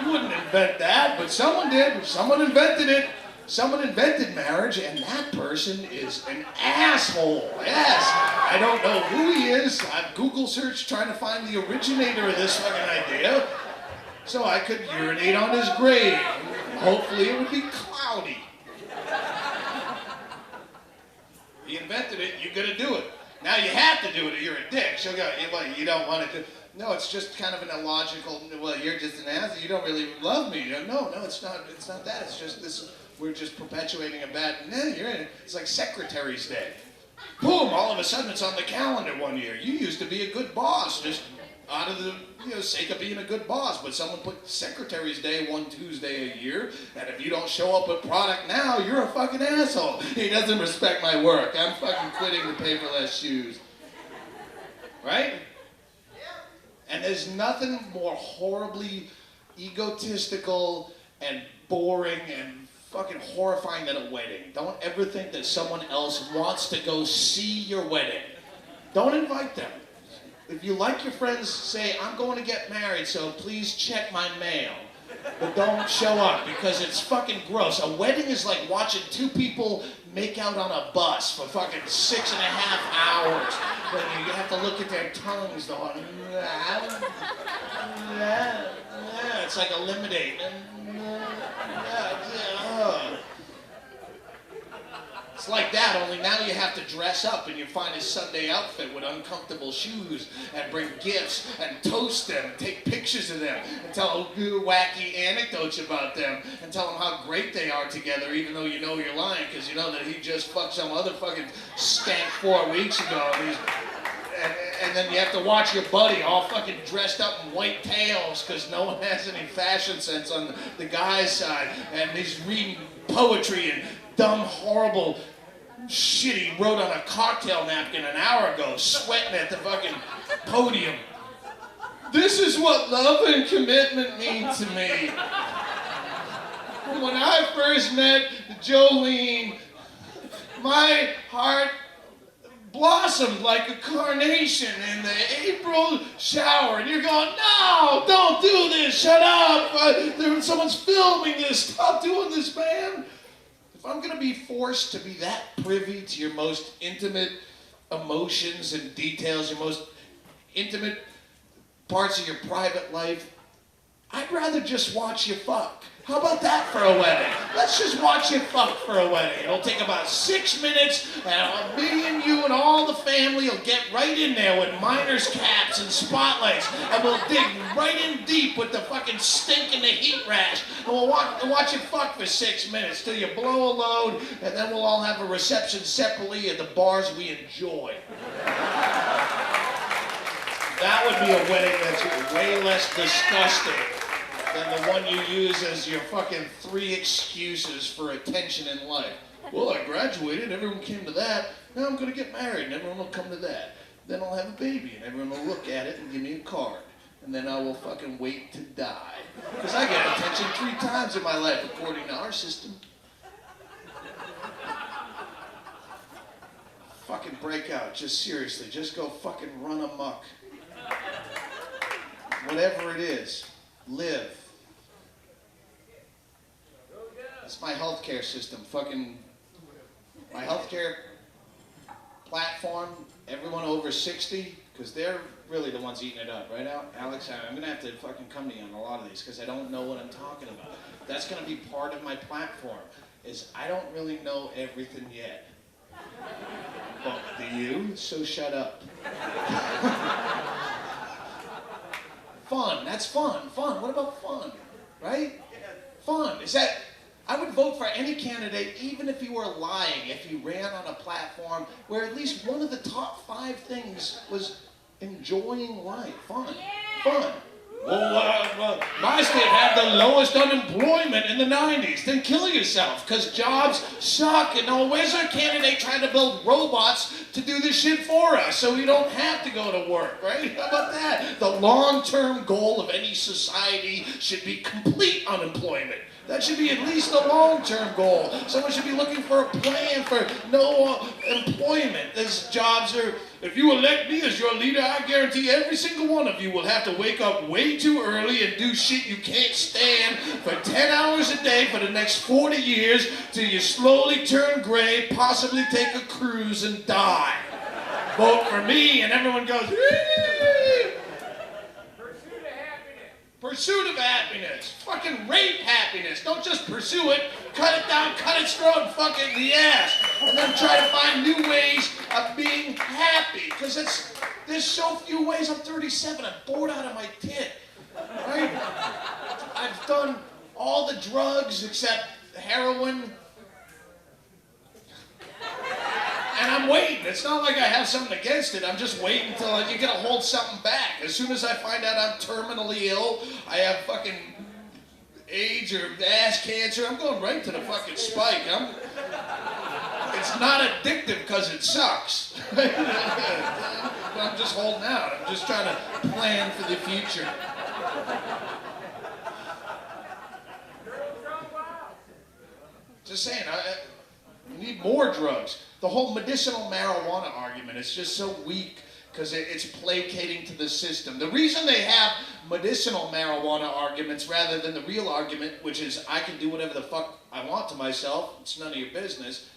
You wouldn't invent that, but someone did. Someone invented it. Someone invented marriage, and that person is an asshole. Yes. I don't know who he is. I've Google searched trying to find the originator of this fucking idea so I could urinate on his grave. Hopefully it would be cloudy. He invented it, you gotta do it. Now you have to do it or you're a dick. She'll go, you don't want to do. No, it's just kind of an illogical, well, you're just an asshole, you don't really love me. No, it's not that. It's just this, we're just perpetuating a bad, no, you're in it. It's like Secretary's Day. Boom, all of a sudden it's on the calendar one year. You used to be a good boss, just out of the sake of being a good boss, but someone put Secretary's Day one Tuesday a year, and if you don't show up with product now, you're a fucking asshole. He doesn't respect my work. I'm fucking quitting to pay for less shoes. Right? And there's nothing more horribly egotistical and boring and fucking horrifying than a wedding. Don't ever think that someone else wants to go see your wedding. Don't invite them. If you like your friends, say, I'm going to get married, so please check my mail. But don't show up, because it's fucking gross. A wedding is like watching two people make out on a bus for fucking 6.5 hours. Then you have to look at their tongues going, it's like eliminate. It's like that, only now you have to dress up in your finest Sunday outfit with uncomfortable shoes and bring gifts and toast them and take pictures of them and tell wacky anecdotes about them and tell them how great they are together, even though you know you're lying because you know that he just fucked some other fucking skank 4 weeks ago. And then you have to watch your buddy all fucking dressed up in white tails because no one has any fashion sense on the guy's side. And he's reading poetry and dumb, horrible shit he wrote on a cocktail napkin an hour ago, sweating at the fucking podium. This is what love and commitment mean to me. When I first met Jolene, my heart blossomed like a carnation in the April shower. And you're going, no, don't do this, shut up. Someone's filming this, stop doing this, man. If I'm gonna be forced to be that privy to your most intimate emotions and details, your most intimate parts of your private life, I'd rather just watch you fuck. How about that for a wedding? Let's just watch you fuck for a wedding. It'll take about 6 minutes, and me and you and all the family will get right in there with miners' caps and spotlights, and we'll dig right in deep with the fucking stink and the heat rash, and we'll watch you fuck for 6 minutes till you blow a load, and then we'll all have a reception separately at the bars we enjoy. That would be a wedding that's way less disgusting than the one you use as your fucking 3 excuses for attention in life. Well, I graduated, everyone came to that. Now I'm gonna get married, and everyone will come to that. Then I'll have a baby, and everyone will look at it and give me a card. And then I will fucking wait to die. Because I get attention 3 times in my life, according to our system. Fucking break out, just seriously, just go fucking run amok. Whatever it is, live. That's my healthcare system. Fucking my healthcare platform, everyone over 60, because they're really the ones eating it up, right, Alex? I'm gonna have to fucking come to you on a lot of these because I don't know what I'm talking about. That's gonna be part of my platform, is I don't really know everything yet. But do you? So shut up. Fun, that's fun. Fun, what about fun? Right? Fun, is that... I would vote for any candidate, even if he were lying, if he ran on a platform where at least one of the top 5 things was enjoying life. Fun. Fun. Well, my state had the lowest unemployment in the 90s. Then kill yourself, because jobs suck. And now where's our candidate trying to build robots to do this shit for us so we don't have to go to work, right? How about that? The long-term goal of any society should be complete unemployment. That should be at least a long-term goal. Someone should be looking for a plan for no employment. These jobs are, if you elect me as your leader, I guarantee every single one of you will have to wake up way too early and do shit you can't stand for 10 hours a day for the next 40 years till you slowly turn gray, possibly take a cruise and die. Vote for me, and everyone goes, Pursuit of happiness. Fucking rape happiness. Don't just pursue it. Cut it down, cut its throat, and fuck it in the ass. And then try to find new ways of being happy. Because there's so few ways. I'm 37. I'm bored out of my tit. Right? I've done all the drugs except heroin. And I'm waiting. It's not like I have something against it. I'm just waiting until you gotta hold something back. As soon as I find out I'm terminally ill, I have fucking AIDS or ass cancer, I'm going right to the fucking spike. It's not addictive because it sucks. I'm just holding out. I'm just trying to plan for the future. Just saying, we need more drugs. The whole medicinal marijuana argument is just so weak because it's placating to the system. The reason they have medicinal marijuana arguments rather than the real argument, which is I can do whatever the fuck I want to myself, it's none of your business,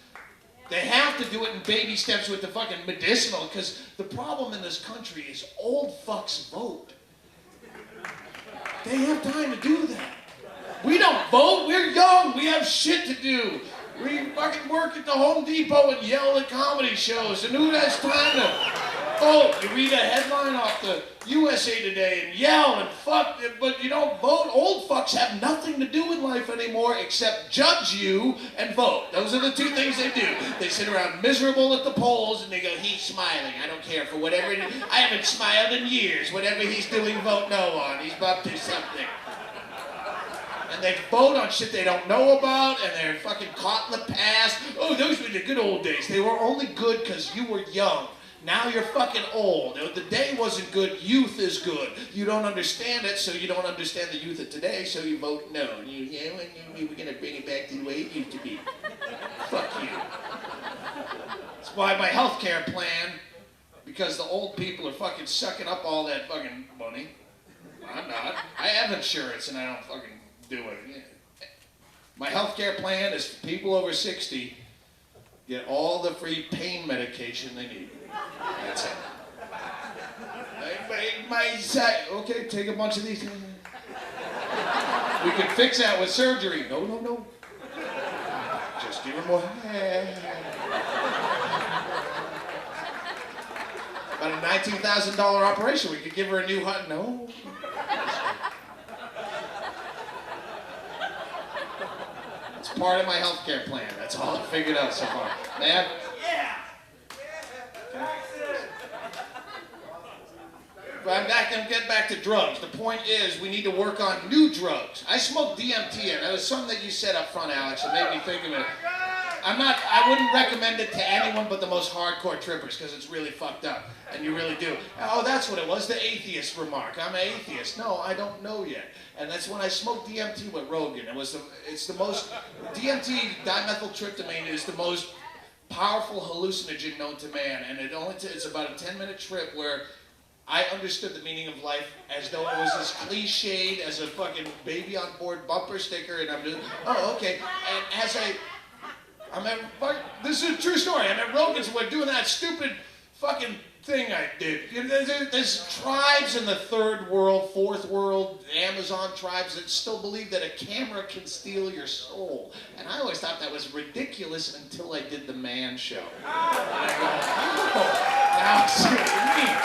they have to do it in baby steps with the fucking medicinal, because the problem in this country is old fucks vote. They have time to do that. We don't vote, we're young, we have shit to do. We fucking work at the Home Depot and yell at comedy shows, and who has time to vote? You read a headline off the USA Today and yell and fuck, but you don't vote. Old fucks have nothing to do in life anymore except judge you and vote. Those are the two things they do. They sit around miserable at the polls and they go, he's smiling, I don't care for whatever, I haven't smiled in years. Whatever he's doing, vote no on. He's about to do something. And they vote on shit they don't know about, and they're fucking caught in the past. Oh, those were the good old days. They were only good because you were young. Now you're fucking old. The day wasn't good. Youth is good. You don't understand it, so you don't understand the youth of today, so you vote no. We're going to bring it back to the way it used to be. Fuck you. That's why my health care plan, because the old people are fucking sucking up all that fucking money. I'm not. I have insurance, and I don't fucking do it. My health care plan is for people over 60 get all the free pain medication they need. That's it. Okay, take a bunch of these. We can fix that with surgery. No. Just give her more. About a $19,000 operation. We could give her a new heart. No. It's part of my health care plan. That's all I figured out so far. Man? Yeah. But I'm gonna get back to drugs. The point is, we need to work on new drugs. I smoke DMT, and that was something that you said up front, Alex, that made me think of it. I wouldn't recommend it to anyone but the most hardcore trippers, because it's really fucked up, and you really do. Oh, that's what it was, the atheist remark. I'm an atheist. No, I don't know yet. And that's when I smoked DMT with Rogan. It's the most, DMT, dimethyltryptamine, is the most powerful hallucinogen known to man, and it's about a 10-minute trip where I understood the meaning of life as though it was as cliched as a fucking baby on board bumper sticker, and I'm just, oh, okay. And as this is a true story. I'm at Rogan's, we're doing that stupid fucking thing I did. There's tribes in the third world, fourth world, Amazon tribes that still believe that a camera can steal your soul. And I always thought that was ridiculous until I did the Man Show. And I go, oh, now I see what you mean.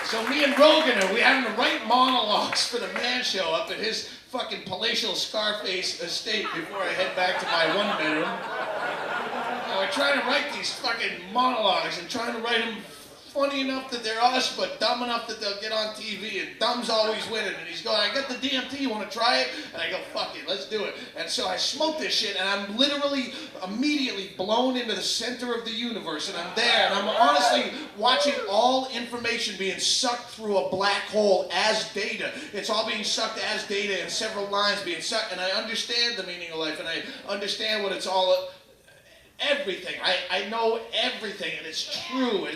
So me and Rogan, we having to write monologues for the Man Show up at his fucking palatial Scarface estate before I head back to my one bedroom. And we're trying to write these fucking monologues and trying to write them funny enough that they're us, but dumb enough that they'll get on TV, and dumb's always winning. And he's going, I got the DMT, you want to try it? And I go, fuck it, let's do it. And so I smoke this shit, and I'm literally immediately blown into the center of the universe, and I'm there, and I'm honestly watching all information being sucked through a black hole as data. It's all being sucked as data, and several lines being sucked, and I understand the meaning of life, and I understand what it's all everything. I know everything, and it's true.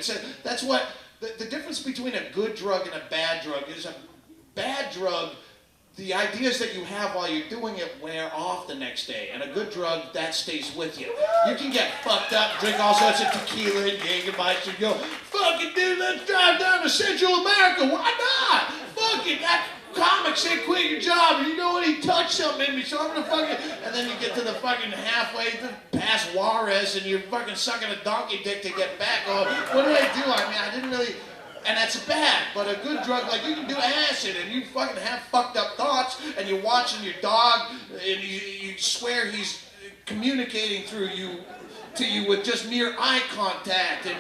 That's what the difference between a good drug and a bad drug is. A bad drug, the ideas that you have while you're doing it wear off the next day, and a good drug, that stays with you. You can get fucked up, drink all sorts of tequila and Jägermeister, and go, fucking dude, let's drive down to Central America. Why not? Fuck it, that comic said quit your job, and you know what, he touched something in me, so I'm gonna fucking, and then you get to the fucking halfway past Juarez, and you're fucking sucking a donkey dick to get back. Oh, what did I do? I mean, I didn't really, and that's bad, but a good drug, like you can do acid, and you fucking have fucked up thoughts, and you're watching your dog, and you swear he's communicating through you, to you with just mere eye contact, and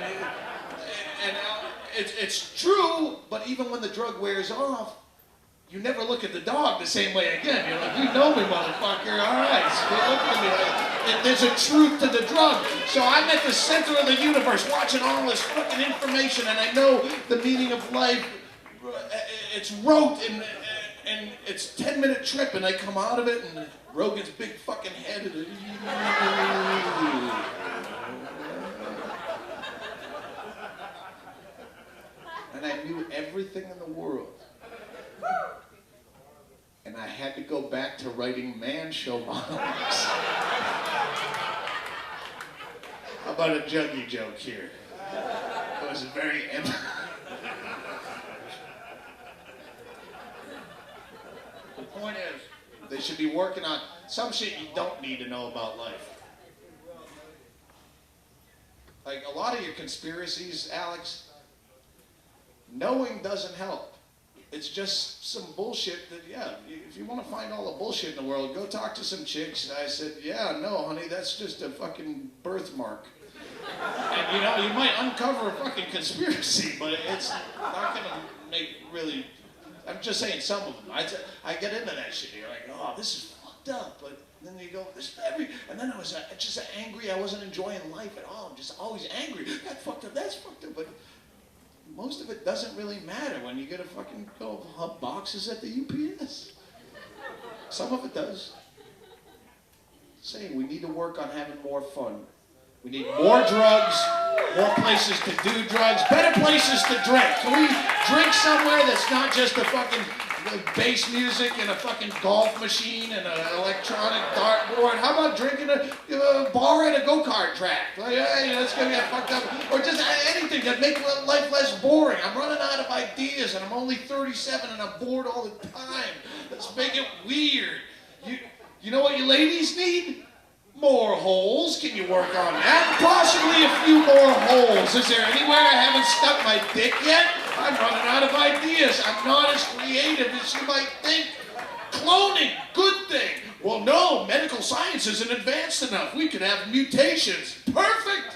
it's true, but even when the drug wears off, you never look at the dog the same way again. You're like, you know me, motherfucker. All right, so look at me. And there's a truth to the drug. So I'm at the center of the universe watching all this fucking information, and I know the meaning of life. It's rote, and it's a 10-minute trip, and I come out of it, and Rogan's big fucking head. And I knew everything in the world. And I had to go back to writing Man Show monologues. How about a juggy joke here? It was very end. The point is, They should be working on some shit you don't need to know about life. Like a lot of your conspiracies, Alex, knowing doesn't help. It's just some bullshit that, yeah, if you want to find all the bullshit in the world, go talk to some chicks. I said, yeah, no, honey, that's just a fucking birthmark. And, you know, you might uncover a fucking conspiracy, but it's not going to make really, I'm just saying some of them. I get into that shit. You're like, oh, this is fucked up, but then you go, and then I was just angry. I wasn't enjoying life at all. I'm just always angry. That's fucked up, but most of it doesn't really matter when you get a fucking go hub boxes at the UPS. Some of it does. Saying we need to work on having more fun. We need more drugs, more places to do drugs, better places to drink. Can we drink somewhere that's not just a fucking bass music and a fucking golf machine and an electronic dartboard? How about drinking a bar at a go-kart track? Like, hey, that's gonna get fucked up. Or just anything that make life less boring. I'm running out of ideas and I'm only 37 and I'm bored all the time. Let's make it weird. You know what you ladies need? More holes. Can you work on that? Possibly a few more holes. Is there anywhere I haven't stuck my dick yet? I'm running out of ideas. I'm not as creative as you might think. Cloning, good thing. Well, no, medical science isn't advanced enough. We could have mutations. Perfect.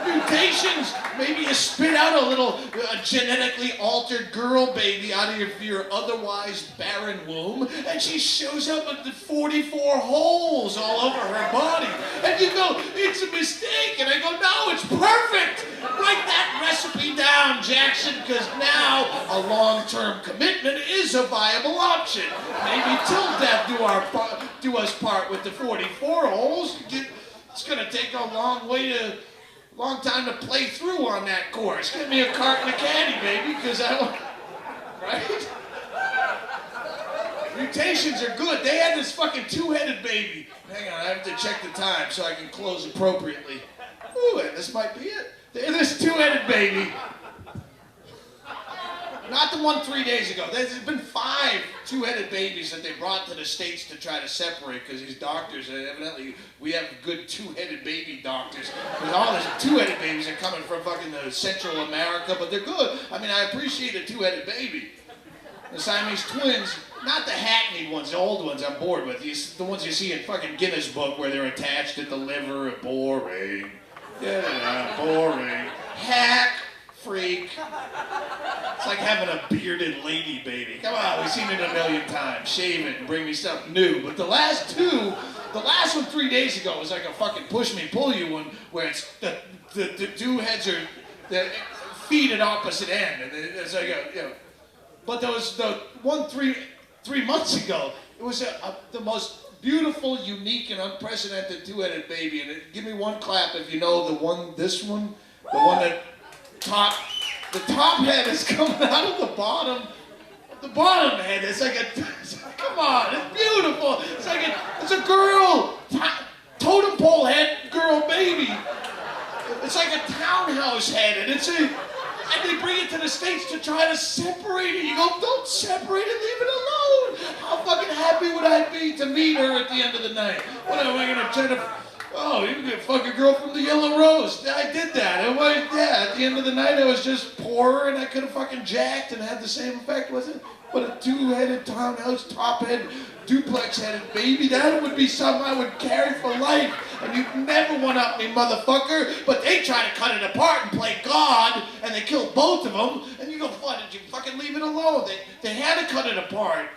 Mutations. Maybe you spit out a little genetically altered girl baby out of your otherwise barren womb, and she shows up with the 44 holes all over her body. And you go, it's a mistake. And I go, no, it's perfect. Write that recipe down, Jackson, because now a long-term commitment is a viable option. Maybe till death do us part with the 44 holes. It's going to take a long time to play through on that course. Give me a cart and a caddy, baby, because I don't, right? Mutations are good. They had this fucking two-headed baby. Hang on, I have to check the time so I can close appropriately. Ooh, and this might be it. They had this two-headed baby. Not the one 3 days ago. There's been 5 two-headed babies that they brought to the States to try to separate because these doctors, evidently, we have good two-headed baby doctors. Because all these two-headed babies are coming from fucking Central America, but they're good. I mean, I appreciate a two-headed baby. The Siamese twins, not the hackneyed ones, the old ones I'm bored with. The ones you see in fucking Guinness Book where they're attached at the liver. Boring. Yeah, boring. Hack. Freak. It's like having a bearded lady baby. Come on, we've seen it a million times. Shave it and bring me something new. But the last one 3 days ago was like a fucking push me, pull you one where it's the two heads are the feet at opposite end. And it's like a, you know. But there was the one three months ago, it was the most beautiful, unique, and unprecedented two-headed baby. And give me one clap if you know the one that the top head is coming out of the bottom head. It's like come on, it's beautiful. It's a girl, totem pole head girl baby. It's like a townhouse head, and they bring it to the States to try to separate it. You go, don't separate it, leave it alone. How fucking happy would I be to meet her at the end of the night? What am I gonna try to? Oh, you can fuck a girl from the Yellow Rose. I did that. At the end of the night, I was just poorer and I could have fucking jacked and had the same effect, wasn't it? But a two-headed townhouse, top-head, duplex-headed baby, that would be something I would carry for life. And you'd never one-up me, motherfucker. But they try to cut it apart and play God, and they kill both of them. And you go, why did you fucking leave it alone? They had to cut it apart.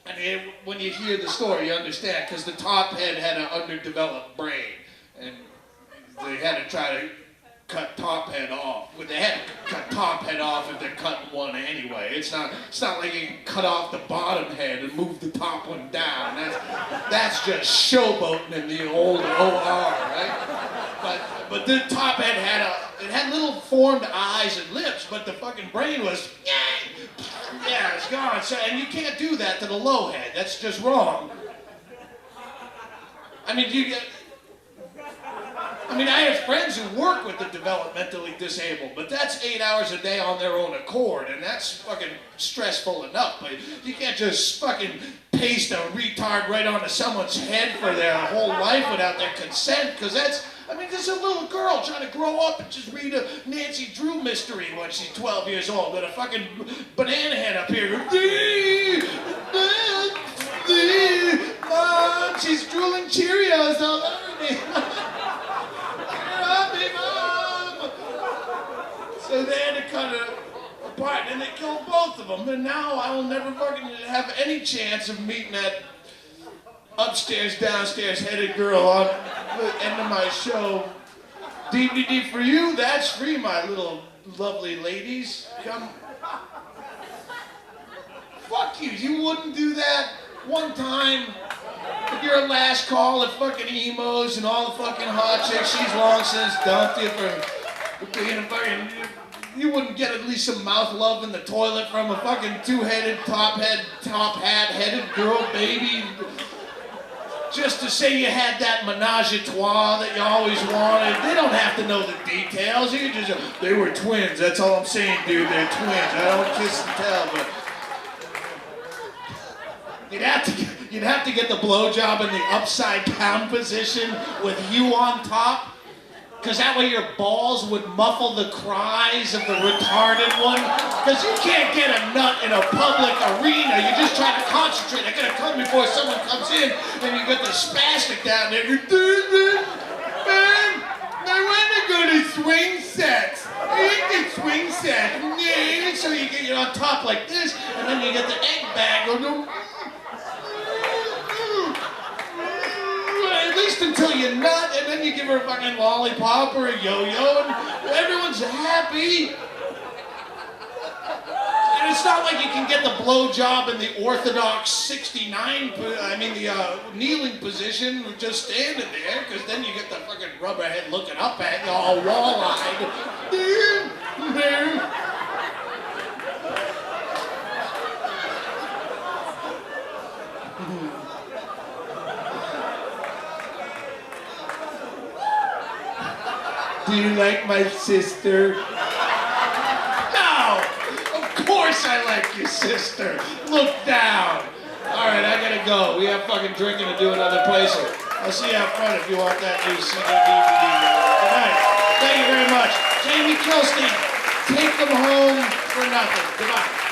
And when you hear the story, you understand, because the top head had an underdeveloped brain, and they had to try to cut top head off. Well, they had to cut top head off if they're cutting one anyway. It's not like you can cut off the bottom head and move the top one down. That's just showboating in the old OR, right? But the top head had little formed eyes and lips, but the fucking brain was, yeah, it's gone. So, and you can't do that to the low head. That's just wrong. I I have friends who work with the developmentally disabled, but that's 8 hours a day on their own accord, and that's fucking stressful enough. But you can't just fucking paste a retard right onto someone's head for their whole life without their consent, because that's, I mean, there's a little girl trying to grow up and just read a Nancy Drew mystery when she's 12 years old with a fucking banana head up here. Mom, she's drooling Cheerios all over me. Help me, Mom. So they had to cut it apart, and they killed both of them. And now I will never fucking have any chance of meeting that upstairs, downstairs headed girl on the end of my show. DVD for you, that's free, my little lovely ladies. Come. Fuck you, you wouldn't do that one time. If you're a last call at fucking emos and all the fucking hot chicks, she's long since dumped you for being a fucking, you wouldn't get at least some mouth love in the toilet from a fucking two-headed, top hat-headed girl baby. Just to say you had that menage a trois that you always wanted. They don't have to know the details. You can just, they were twins. That's all I'm saying, dude. They're twins. I don't kiss and tell, but you'd have to get the blowjob in the upside down position with you on top. Because that way your balls would muffle the cries of the retarded one. Because you can't get a nut in a public arena. You're just trying to concentrate. They're going to come before someone comes in, and you get the spastic down there. Man, I want to go to swing sets. I get swing sets. So you get on top like this, and then you get the egg bag. At least until you nut, and then you give her a fucking lollipop or a yo-yo, and everyone's happy. And it's not like you can get the blowjob in the orthodox 69, the kneeling position, just standing there, because then you get the fucking rubberhead looking up at you, all wall-eyed. Do you like my sister? No! Of course I like your sister. Look down. All right, I gotta go. We have fucking drinking to do in other places. I'll see you out front if you want that new CD DVD. Good night. Thank you very much. Jamie Kilstein, take them home for nothing. Goodbye.